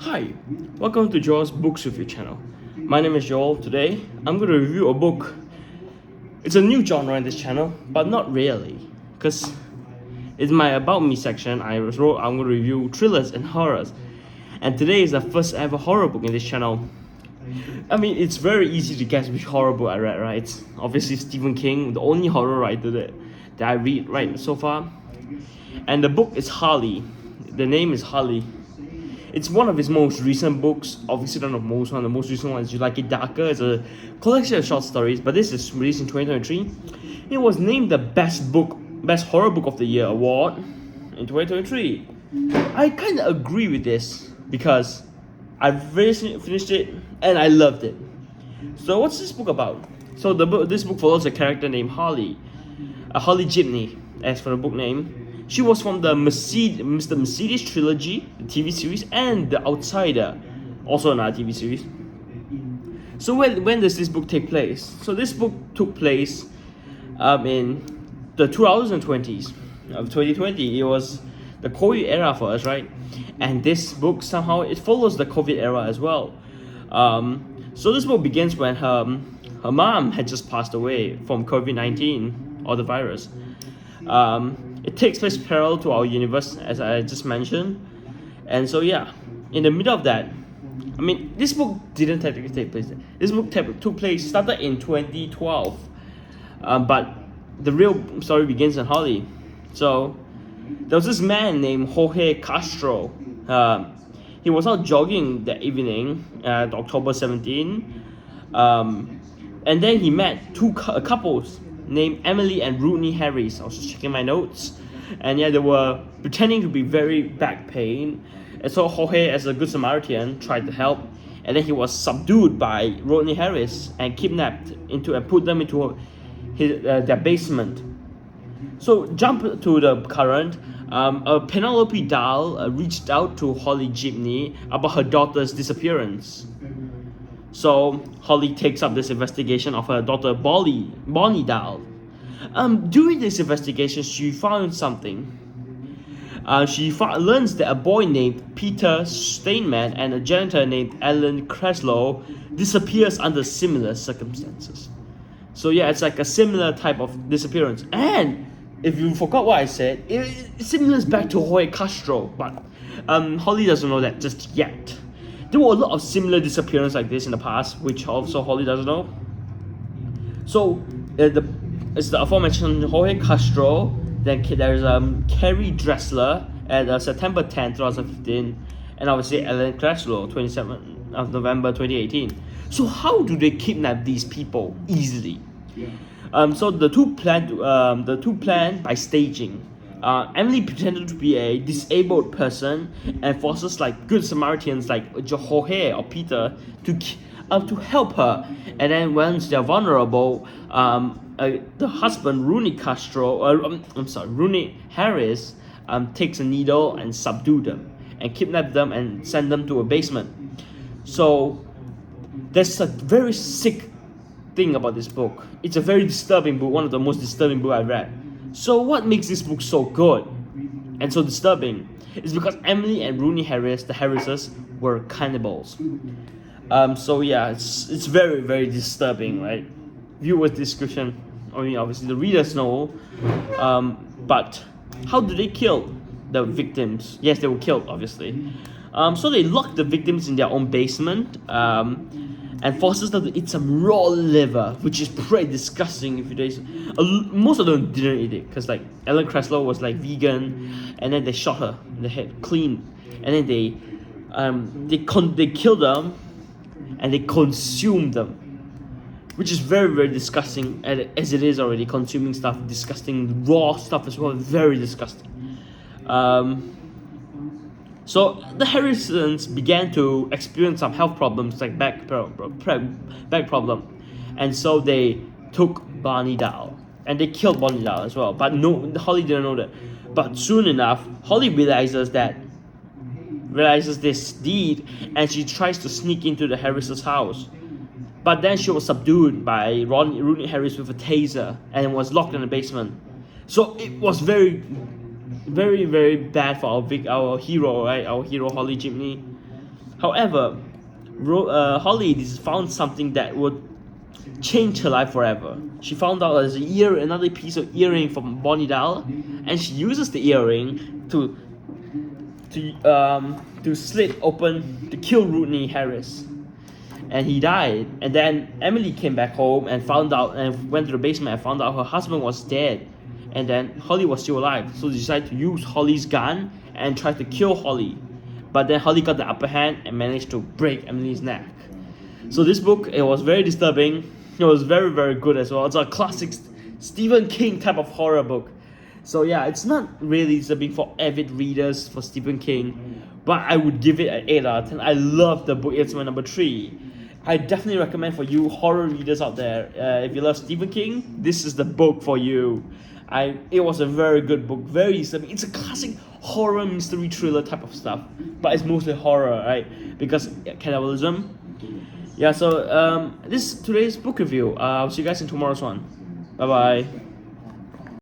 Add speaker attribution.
Speaker 1: Hi, welcome to Joel's Books Review channel. My name is Joel. Today, I'm going to review a book. It's a new genre in this channel, but not really, because in my About Me section, I wrote I'm going to review thrillers and horrors. And today is the first ever horror book in this channel. I mean, it's very easy to guess which horror book I read, right? It's obviously Stephen King, the only horror writer that I read right so far. And the book is Harley. The name is Harley. It's one of his most recent books. Obviously, not the most one. The most recent one is You Like It Darker. It's a collection of short stories, but this is released in 2023. It was named the best horror book of the year award in 2023. I kind of agree with this because I finished it and I loved it. So, what's this book about? So, this book follows a character named Harley, Harley Gibney, as for the book name. She was from the Mr. Mercedes trilogy, the TV series, and The Outsider, also another TV series. So when does this book take place? So this book took place in the 2020s of 2020. It was the COVID era for us, right? And this book somehow it follows the COVID era as well. So this book begins when her mom had just passed away from COVID-19 or the virus. It takes place parallel to our universe, as I just mentioned, and so yeah, in the middle of that, I mean, this book didn't technically take place. This book started in 2012, but the real story begins in Harley. So there was this man named Jorge Castro. He was out jogging that evening at October 17, and then he met two couples named Emily and Rodney Harris. I was just checking my notes, and yeah, they were pretending to be very back pain. And so Jorge, as a good Samaritan, tried to help, and then he was subdued by Rodney Harris and kidnapped and put them into their basement. So jump to the current. Penelope Dahl reached out to Harley Gibney about her daughter's disappearance. So Harley takes up this investigation of her daughter Bonnie Dahl. During this investigation, she found something. She learns that a boy named Peter Steinman and a janitor named Alan Kraslow disappears under similar circumstances. So yeah, it's like a similar type of disappearance. And if you forgot what I said, it similars back to Jorge Castro, but Harley doesn't know that just yet. There were a lot of similar disappearances like this in the past, which also Harley doesn't know. So it's the aforementioned Jorge Castro. Then there's Carrie Dressler at September 10, 2015, and obviously Alan Kraslow, 27th of November 2018. So how do they kidnap these people easily? So the two planned by staging. Emily pretended to be a disabled person and forces like good Samaritans like Jorge or Peter to help her. And then once they're vulnerable, the husband Rodney Harris takes a needle and subdue them and kidnap them and send them to a basement. So there's a very sick thing about this book. It's a very disturbing book, one of the most disturbing books I've read. So what makes this book so good and so disturbing is because Emily and Rodney Harris, the Harrises, were cannibals. So yeah, it's very, very disturbing, right? Viewer's discretion, I mean, obviously the readers know, but how do they kill the victims? Yes, they were killed, obviously. So they lock the victims in their own basement, and forces them to eat some raw liver, which is pretty disgusting. Most of them didn't eat it, because like Ellen Kraslow was like vegan, and then they shot her in the head clean, and then they killed them, and they consumed them, which is very, very disgusting, as it is already. Consuming stuff, disgusting, raw stuff as well, very disgusting. So the Harrisons began to experience some health problems like back problem, and so they took Bonnie Dahl and they killed Bonnie Dahl as well. But no, Holly didn't know that. But soon enough, Holly realizes this deed, and she tries to sneak into the Harris's house. But then she was subdued by Rodney Harris with a taser and was locked in the basement. So it was very, very bad for our hero, right? Our hero Harley Gibney. However, Holly found something that would change her life forever. She found out there's another piece of earring from Bonnie Dahl, and she uses the earring to slit open to kill Rodney Harris, and he died. And then Emily came back home and found out, and went to the basement and found out her husband was dead, and then Holly was still alive. So they decided to use Holly's gun and try to kill Holly, but then Holly got the upper hand and managed to break Emily's neck. So this book, it was very disturbing. It was very, very good as well. It's a classic Stephen King type of horror book. So yeah, it's not really disturbing for avid readers for Stephen King, but I would give it an 8 out of 10. I love the book. It's my number 3. I definitely recommend for you horror readers out there. If you love Stephen King, this is the book for you. It was a very good book, very disturbing. It's a classic horror mystery thriller type of stuff, but it's mostly horror, right? Because cannibalism. Yeah, so this is today's book review. I'll see you guys in tomorrow's one. Bye bye.